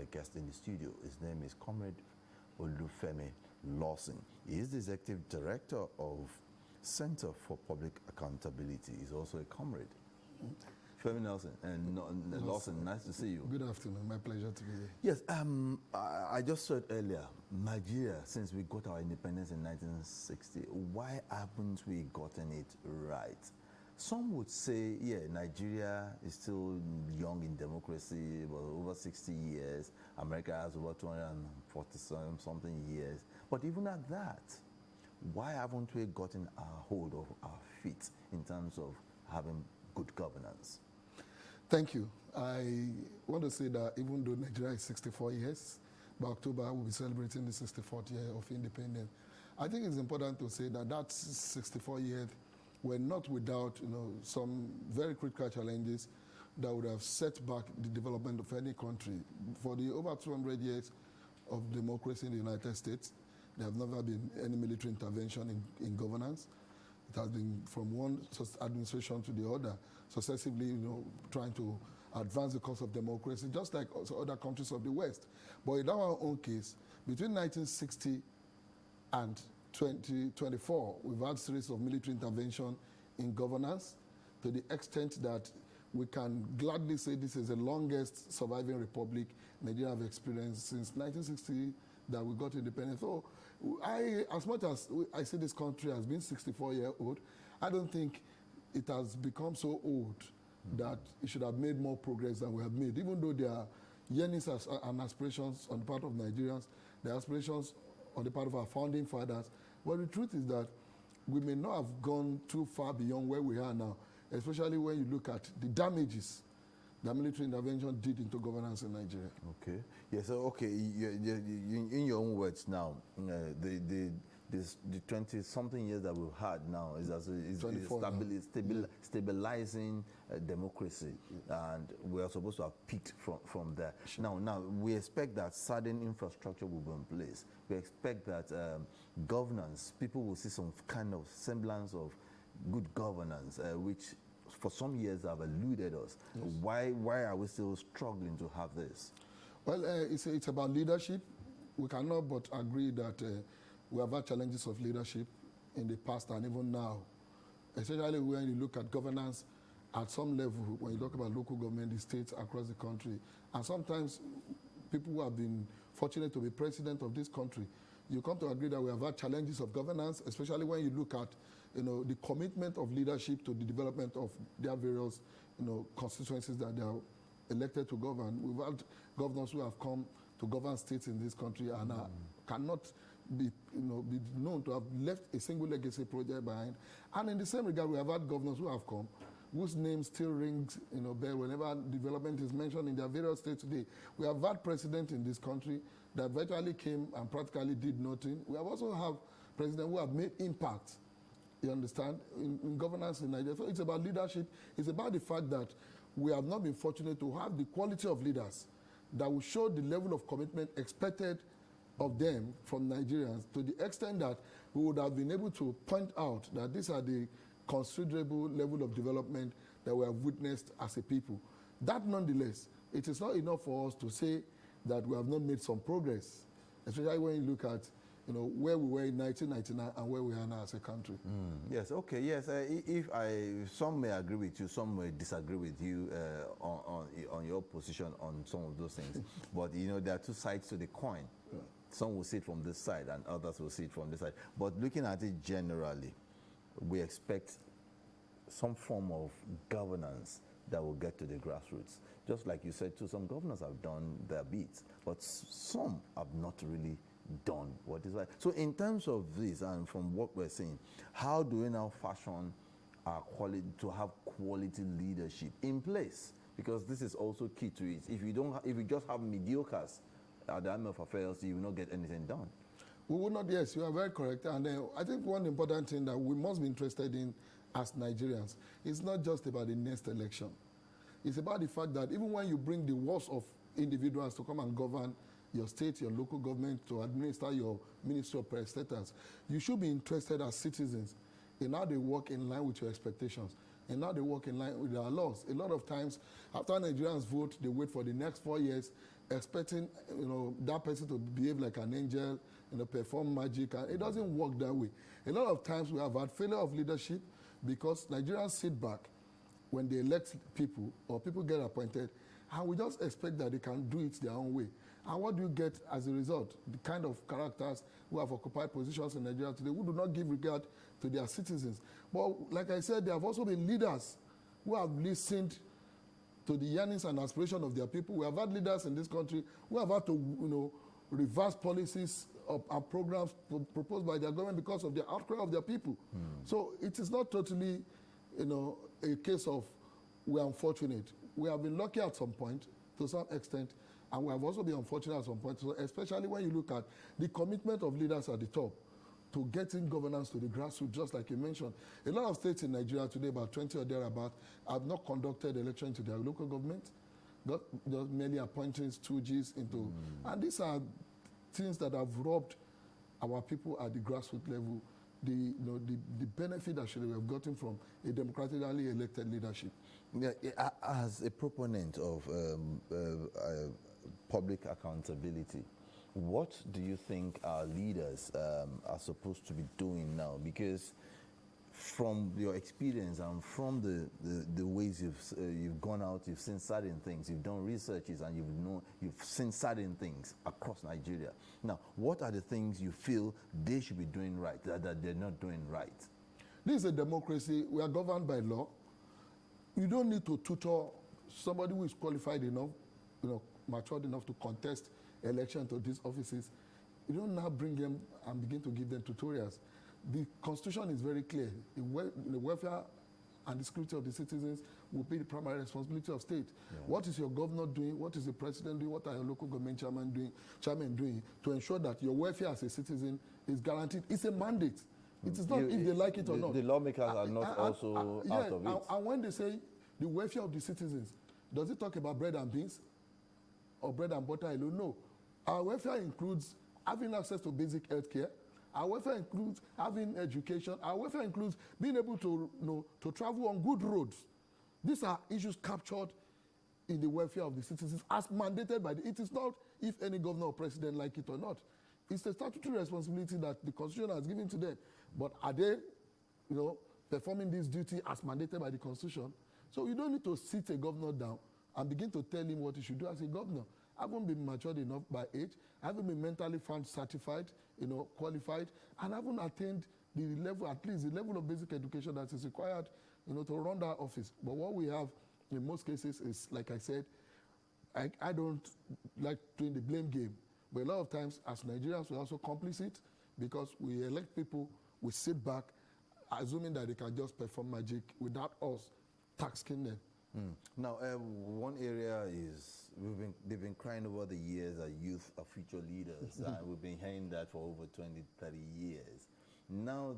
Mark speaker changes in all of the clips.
Speaker 1: A guest in the studio. His name is Comrade Olufemi Lawson. He is the Executive Director of Center for Public Accountability. He's also a comrade. Femi Nelson and Lawson, nice to see you.
Speaker 2: Good afternoon, my pleasure to be here.
Speaker 1: Yes, I just said earlier, Nigeria, since we got our independence in 1960, why haven't we gotten it right? Some would say, yeah, Nigeria is still young in democracy, but over 60 years. America has over 240 something years. But even at that, why haven't we gotten our hold of our feet in terms of having good governance?
Speaker 2: Thank you. I want to say that even though Nigeria is 64 years, by October we'll be celebrating the 64th year of independence. I think it's important to say that that 64 years were not without, some very critical challenges that would have set back the development of any country. For the over 200 years of democracy in the United States, there have never been any military intervention in governance. It has been from one administration to the other, successively, trying to advance the cause of democracy, just like also other countries of the West. But in our own case, between 1960 and 2024, we've had a series of military intervention in governance to the extent that we can gladly say this is the longest surviving republic Nigeria have experienced since 1960 that we got independence. So as much as I see this country as being 64-year-old, I don't think it has become so old that it should have made more progress than we have made. Even though there are yearnings and aspirations on the part of Nigerians, there are aspirations on the part of our founding fathers. But the truth is that we may not have gone too far beyond where we are now, especially when you look at the damages that military intervention did into governance in Nigeria.
Speaker 1: Okay. Yeah, so, okay, in your own words now, the 20-something years that we've had now is stabilizing democracy, and we are supposed to have peaked from there. Sure. Now, we expect that certain infrastructure will be in place. We expect that governance, people will see some kind of semblance of good governance, which for some years have eluded us. Yes. Why are we still struggling to have this?
Speaker 2: Well, it's about leadership. We cannot but agree that we have had challenges of leadership in the past and even now, especially when you look at governance at some level, when you talk about local government, the states across the country. And sometimes people who have been fortunate to be president of this country, you come to agree that we have had challenges of governance, especially when you look at the commitment of leadership to the development of their various constituencies that they are elected to govern. We've had governors who have come to govern states in this country and cannot be known to have left a single legacy project behind. And in the same regard, we have had governors who have come whose name still rings bell whenever development is mentioned in their various states today. We have had presidents in this country that virtually came and practically did nothing. We have also have presidents who have made impact, you understand, in governance in Nigeria. So it's about leadership. It's about the fact that we have not been fortunate to have the quality of leaders that will show the level of commitment expected of them from Nigerians, to the extent that we would have been able to point out that these are the considerable level of development that we have witnessed as a people. That nonetheless, it is not enough for us to say that we have not made some progress, especially when you look at where we were in 1999 and where we are now as a country.
Speaker 1: Yes, okay, yes. Some may agree with you, some may disagree with you on your position on some of those things. But there are two sides to the coin. Yeah. Some will see it from this side and others will see it from this side. But looking at it generally, we expect some form of governance that will get to the grassroots. Just like you said too, some governors have done their bits, but some have not really done what is right. So in terms of this, and from what we're saying, how do we now fashion our quality to have quality leadership in place? Because this is also key to it. If you just have mediocres at the Army of Affairs, you will not get anything done.
Speaker 2: We will not, yes, you are very correct. And I think one important thing that we must be interested in as Nigerians is not just about the next election. It's about the fact that even when you bring the worst of individuals to come and govern your state, your local government, to administer your Ministry of Parastatals, you should be interested as citizens in how they work in line with your expectations, and now they work in line with our laws. A lot of times, after Nigerians vote, they wait for the next 4 years expecting, that person to behave like an angel, perform magic, and it doesn't work that way. A lot of times we have had failure of leadership because Nigerians sit back when they elect people or people get appointed, and we just expect that they can do it their own way. And what do you get as a result? The kind of characters who have occupied positions in Nigeria today who do not give regard to their citizens. But like I said, there have also been leaders who have listened to the yearnings and aspirations of their people. We have had leaders in this country who have had to, reverse policies and programs proposed by their government because of the outcry of their people. So it is not totally, a case of we're unfortunate. We have been lucky at some point, to some extent, and we have also been unfortunate at some point, so especially when you look at the commitment of leaders at the top to getting governance to the grassroots, just like you mentioned. A lot of states in Nigeria today, about 20 or thereabout, have not conducted election to their local government, just merely appointing stooges into, and these are things that have robbed our people at the grassroots level the benefit that we have gotten from a democratically elected leadership.
Speaker 1: Yeah, as a proponent of public accountability, what do you think our leaders are supposed to be doing now? Because from your experience and from the ways you've gone out, you've seen certain things, you've done researches, and you've seen certain things across Nigeria. Now, what are the things you feel they should be doing right that they're not doing right?
Speaker 2: This is a democracy. We are governed by law. You don't need to tutor somebody who is qualified enough, matured enough to contest election to these offices. You don't now bring them and begin to give them tutorials. The Constitution is very clear. The welfare and the security of the citizens will be the primary responsibility of state. Yeah. What is your governor doing? What is the president doing? What are your local government chairman doing to ensure that your welfare as a citizen is guaranteed? It's a mandate. It is not if they like it or not.
Speaker 1: The lawmakers are not also out of it.
Speaker 2: And when they say the welfare of the citizens, does it talk about bread and beans or bread and butter alone? No. Our welfare includes having access to basic health care. Our welfare includes having education. Our welfare includes being able to, to travel on good roads. These are issues captured in the welfare of the citizens as mandated by it is not if any governor or president like it or not. It's a statutory responsibility that the Constitution has given to them. But are they, performing this duty as mandated by the Constitution? So you don't need to sit a governor down and begin to tell him what he should do as a governor. I haven't been matured enough by age. I haven't been mentally found certified, qualified, and I haven't attained the level, at least the level of basic education that is required, to run that office. But what we have in most cases is, like I said, I don't like playing the blame game. But a lot of times, as Nigerians, we're also complicit because we elect people, we sit back, assuming that they can just perform magic without us tasking them.
Speaker 1: Now, one area is they've been crying over the years that youth are future leaders, and we've been hearing that for over 20, 30 years. Now,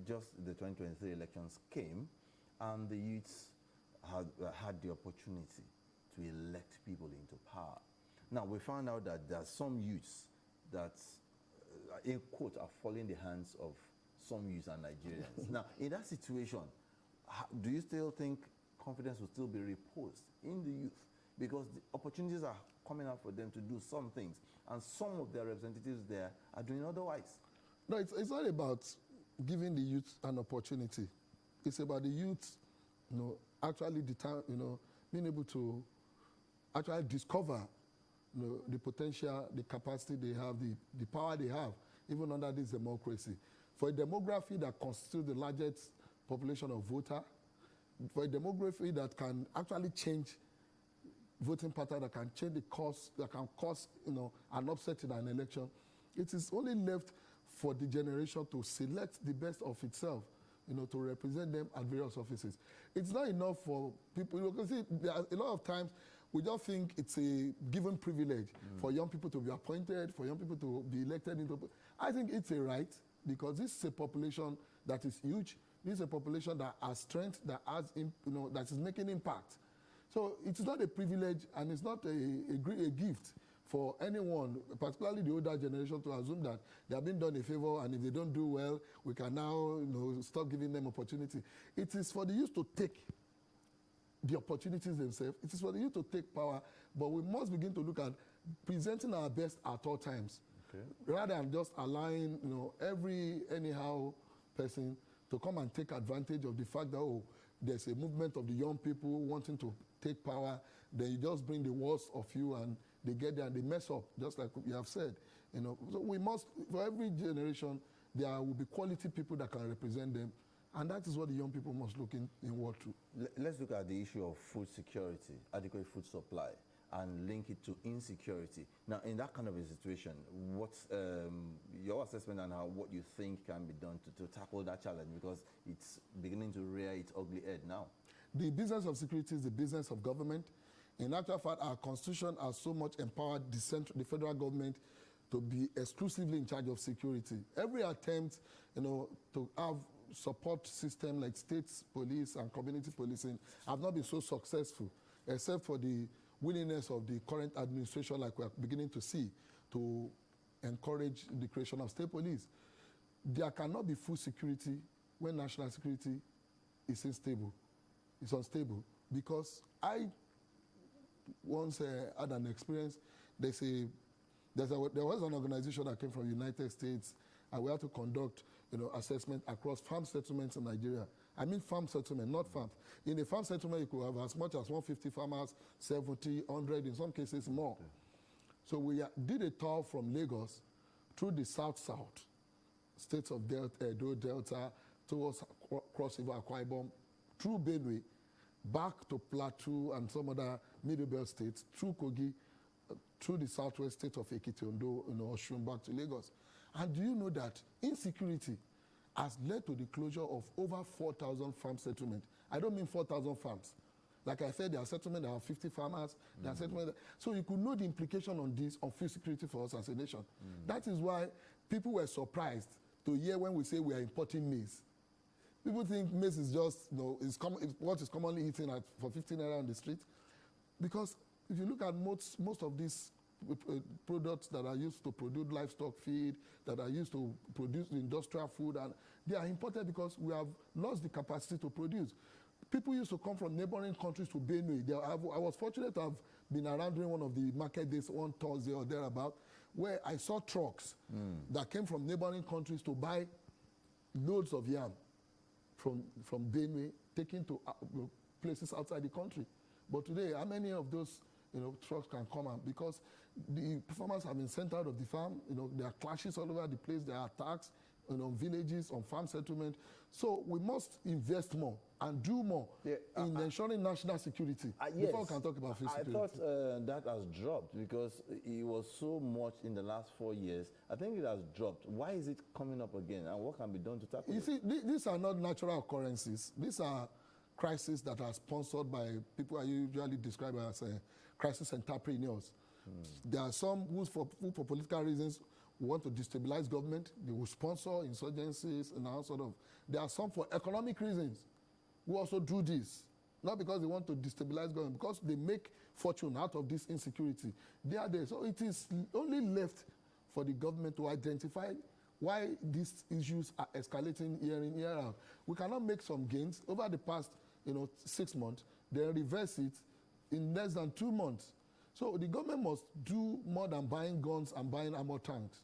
Speaker 1: just the 2023 elections came, and the youths had the opportunity to elect people into power. Now, we found out that there are some youths that, in quote, are falling in the hands of some youths and Nigerians. Now, in that situation, do you still think confidence will still be reposed in the youth? Because the opportunities are coming up for them to do some things, and some of their representatives there are doing otherwise.
Speaker 2: No, it's not about giving the youth an opportunity. It's about the youth, actually being able to actually discover the potential, the capacity they have, the power they have, even under this democracy. For a demography that constitutes the largest population of voters, for a demography that can actually change voting pattern, that can change the course, that can cause an upset in an election, it is only left for the generation to select the best of itself, to represent them at various offices. It's not enough for people, because there are a lot of times we just think it's a given privilege for young people to be appointed, for young people to be elected into. I think it's a right, because this is a population that is huge. This is a population that has strength, that has, that is making impact. So it's not a privilege, and it's not a gift for anyone, particularly the older generation, to assume that they have been done a favor, and if they don't do well, we can now stop giving them opportunity. It is for the youth to take the opportunities themselves. It is for the youth to take power, but we must begin to look at presenting our best at all times, rather than just allowing every anyhow person to come and take advantage of the fact that there's a movement of the young people wanting to take power. Then you just bring the worst of you, and they get there and they mess up, just like you have said. So we must, for every generation, there will be quality people that can represent them, and that is what the young people must look inward to.
Speaker 1: Let's look at the issue of food security, adequate food supply, and link it to insecurity. Now, in that kind of a situation, what's your assessment on what you think can be done to tackle that challenge? Because it's beginning to rear its ugly head now.
Speaker 2: The business of security is the business of government. In actual fact, our constitution has so much empowered the federal government to be exclusively in charge of security. Every attempt, to have support system like state police and community policing have not been so successful, except for the willingness of the current administration, like we are beginning to see, to encourage the creation of state police. There cannot be full security when national security is unstable. It's unstable, because I once had an experience. There was an organization that came from the United States, and we had to conduct assessment across farm settlements in Nigeria. I mean farm settlement, not farms. In a farm settlement, you could have as much as 150 farmers, 70, 100, in some cases more. Okay. So we did a tour from Lagos through the south-south, states of Delta, towards Cross River, Akwa Ibom, through Benue, back to Plateau and some other Middle Belt states, through Kogi, through the southwest state of Ekiti, Ondo, Osun, back to Lagos. And do you know that insecurity has led to the closure of over 4,000 farm settlements? I don't mean 4,000 farms. Like I said, there are settlements that have 50 farmers. There are settlements so you could know the implication on this, on food security for us as a nation. That is why people were surprised to hear when we say we are importing maize. People think maize is just, it's what is commonly eaten for 15 naira on the street. Because if you look at most of these products that are used to produce livestock feed, that are used to produce industrial food, and they are imported because we have lost the capacity to produce. People used to come from neighboring countries to Benue. I was fortunate to have been around during one of the market days one Thursday or thereabout, where I saw trucks that came from neighboring countries to buy loads of yam from Benue, taken to places outside the country. But today, how many of those trucks can come out? Because the farmers have been sent out of the farm. There are clashes all over the place. There are attacks on villages, on farm settlement. So we must invest more and do more in ensuring national security before we can talk about food security.
Speaker 1: I thought that has dropped because it was so much in the last 4 years. I think it has dropped. Why is it coming up again, and what can be done to tackle it?
Speaker 2: You see, these are not natural occurrences. These are crises that are sponsored by people I usually describe as crisis entrepreneurs. There are some who for political reasons want to destabilize government. They will sponsor insurgencies and all sort of. There are some for economic reasons who also do this, not because they want to destabilize government, because they make fortune out of this insecurity. They are there. So it is only left for the government to identify why these issues are escalating year in, year out. We cannot make some gains over the past 6 months, then reverse it in less than 2 months. So the government must do more than buying guns and buying armor tanks,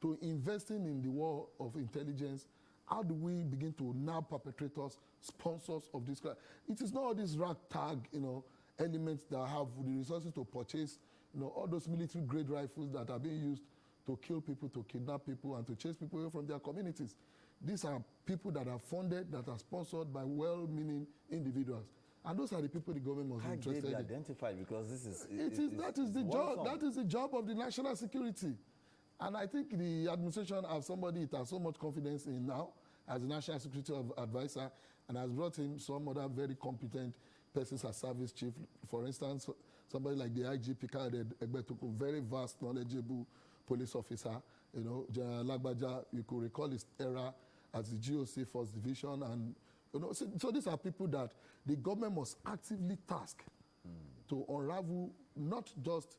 Speaker 2: to investing in the war of intelligence. How do we begin to nab perpetrators, sponsors of this crime? It is not all these ragtag, elements that have the resources to purchase, all those military-grade rifles that are being used to kill people, to kidnap people, and to chase people away from their communities. These are people that are funded, that are sponsored by well-meaning individuals. And those are the people the government must be interested in.
Speaker 1: How they be identified? Because this is...
Speaker 2: That is the job of the national security. And I think the administration has somebody it has so much confidence in now as the national security advisor, and has brought in some other very competent persons as service chief. For instance, somebody like the IG Picard Egbetuku, very vast, knowledgeable police officer. General Lagbaja, you could recall his era as the GOC First Division, and so these are people that the government must actively task to unravel not just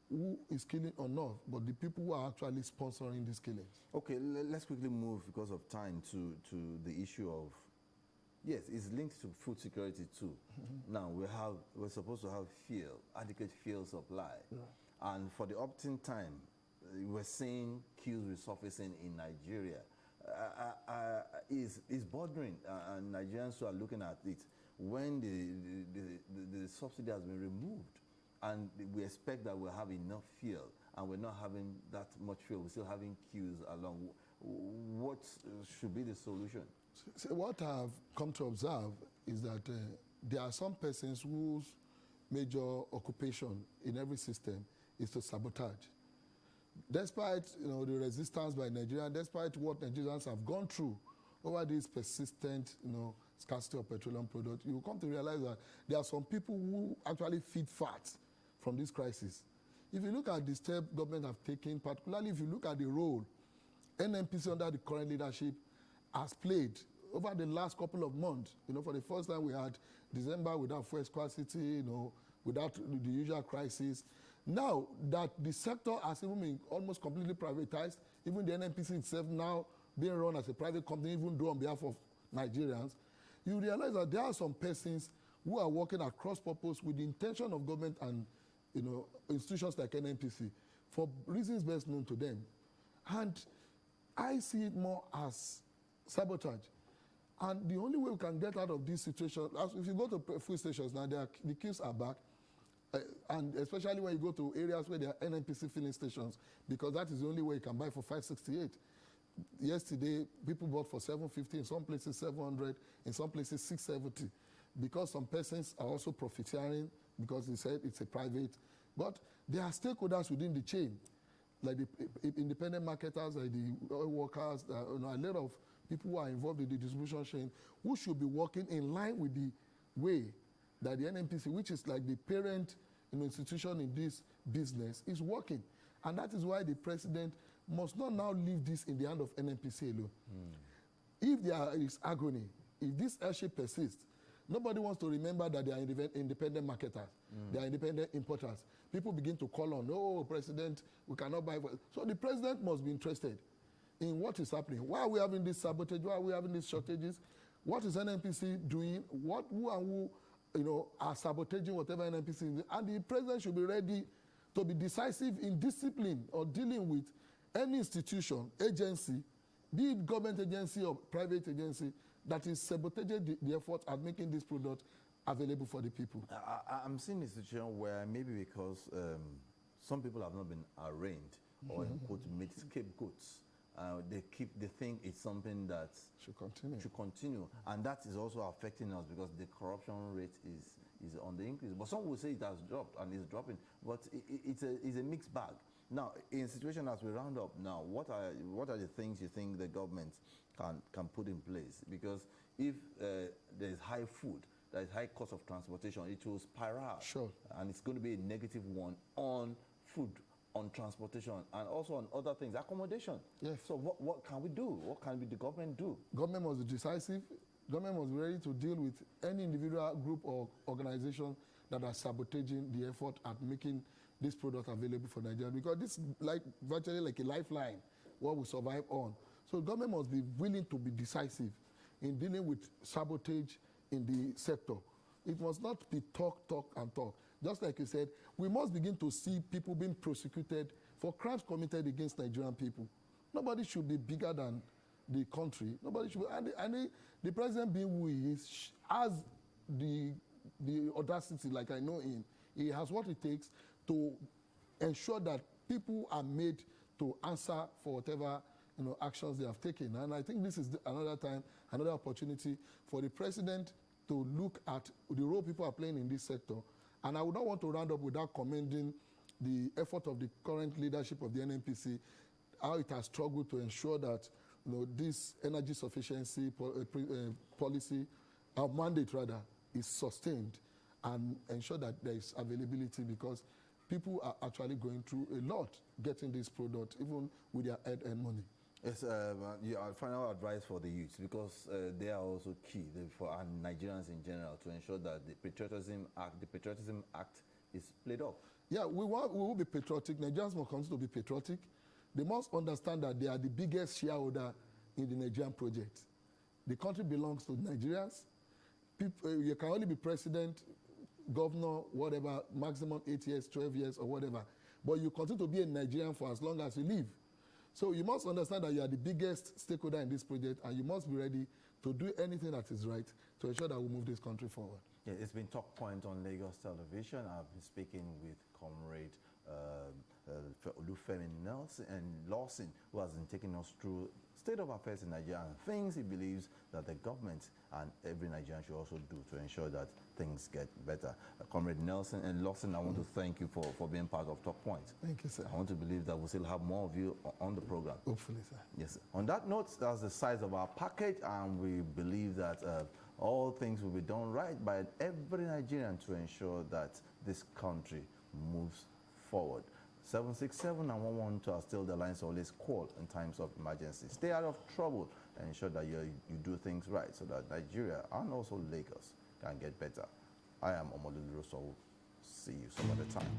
Speaker 2: who is killing or not, but the people who are actually sponsoring these killings.
Speaker 1: Okay, let's quickly move, because of time, to the issue of, yes, it's linked to food security too. Now, we're supposed to have adequate fuel supply. And for the opting time, we're seeing queues resurfacing in Nigeria. Is bordering, and Nigerians who are looking at it when the subsidy has been removed, and we expect that we'll have enough fuel, and we're not having that much fuel. We're still having queues along. What should be the solution?
Speaker 2: So what I've come to observe is that there are some persons whose major occupation in every system is to sabotage. Despite the resistance by Nigeria, despite what Nigerians have gone through over this persistent scarcity of petroleum products, you will come to realize that there are some people who actually feed fat from this crisis. If you look at the step government have taken, particularly if you look at the role NNPC under the current leadership has played over the last couple of months, for the first time we had December without fuel scarcity, without the usual crisis. Now that the sector has even been almost completely privatized, even the NNPC itself now being run as a private company, even though on behalf of Nigerians, you realize that there are some persons who are working across purpose with the intention of government and institutions like NNPC for reasons best known to them. And I see it more as sabotage. And the only way we can get out of this situation, if you go to food stations now, the queues are back. And especially when you go to areas where there are NNPC filling stations, because that is the only way you can buy for 568. Yesterday, people bought for 750, in some places 700, in some places 670, because some persons are also profiteering because they said it's a private. But there are stakeholders within the chain, like the independent marketers, like the oil workers, a lot of people who are involved in the distribution chain, who should be working in line with the way that the NNPC, which is like the parent institution in this business, is working. And that is why the president must not now leave this in the hand of NNPC alone. If there is agony, if this hardship persists, nobody wants to remember that they are independent marketers, they are independent importers. People begin to call on, oh, president, we cannot buy. So the president must be interested in what is happening. Why are we having this sabotage? Why are we having these shortages? What is NNPC doing? Who are sabotaging whatever NNPC is doing? And the president should be ready to be decisive in discipline or dealing with any institution, agency, be it government agency or private agency, that is sabotaging the effort at making this product available for the people.
Speaker 1: I'm seeing a situation where maybe because some people have not been arraigned or made scapegoats, they think it's something that should continue, and that is also affecting us because the corruption rate is on the increase. But some will say it has dropped and it's dropping, but it's a mixed bag. Now, in a situation as we round up now, what are the things you think the government can put in place? Because if there is high food, there is high cost of transportation, it will spiral.
Speaker 2: Sure.
Speaker 1: And it's going to be a negative one on food, on transportation, and also on other things, accommodation.
Speaker 2: Yes.
Speaker 1: So what can we do? What can the government do?
Speaker 2: Government must be decisive. Government must be ready to deal with any individual group or organization that are sabotaging the effort at making this product available for Nigeria, because this is virtually like a lifeline, what we survive on. So government must be willing to be decisive in dealing with sabotage in the sector. It must not be talk, and talk. Just like you said, we must begin to see people being prosecuted for crimes committed against Nigerian people. Nobody should be bigger than the country. Nobody should be, and the president being who he is, has the audacity, like I know him. He has what it takes to ensure that people are made to answer for whatever actions they have taken. And I think this is another time, another opportunity for the president to look at the role people are playing in this sector. And I would not want to round up without commending the effort of the current leadership of the NNPC, how it has struggled to ensure that this energy sufficiency policy, our mandate rather, is sustained and ensure that there is availability, because people are actually going through a lot getting this product, even with their head-earned money.
Speaker 1: Yes, your final advice for the youth, because they are also key for Nigerians in general to ensure that the Patriotism Act is played off. Yeah, we will be patriotic. Nigerians must continue to be patriotic. They must understand that they are the biggest shareholder in the Nigerian project. The country belongs to Nigerians. You can only be president, governor, whatever, maximum 8 years, 12 years, or whatever.
Speaker 2: but you continue to be a Nigerian for as long as you live. So you must understand that you are the biggest stakeholder in this project, and you must be ready to do anything that is right to ensure that we move this country forward.
Speaker 1: Yeah, it's been Talk Point on Lagos Television. I've been speaking with Comrade Olufemi Nelson and Lawson, who has been taking us through state of affairs in Nigeria and things he believes that the government and every Nigerian should also do to ensure that things get better. Comrade Nelson and Lawson, I want to thank you for being part of Talk Point.
Speaker 2: Thank you, sir.
Speaker 1: I want to believe that we'll still have more of you on the program.
Speaker 2: Hopefully, sir.
Speaker 1: Yes, sir. On that note, that's the size of our package, and we believe that all things will be done right by every Nigerian to ensure that this country moves forward. 767 and 112 are still the lines always call in times of emergency. Stay out of trouble and ensure that you do things right so that Nigeria and also Lagos can get better. I am Omololu Rosso. See you some other time.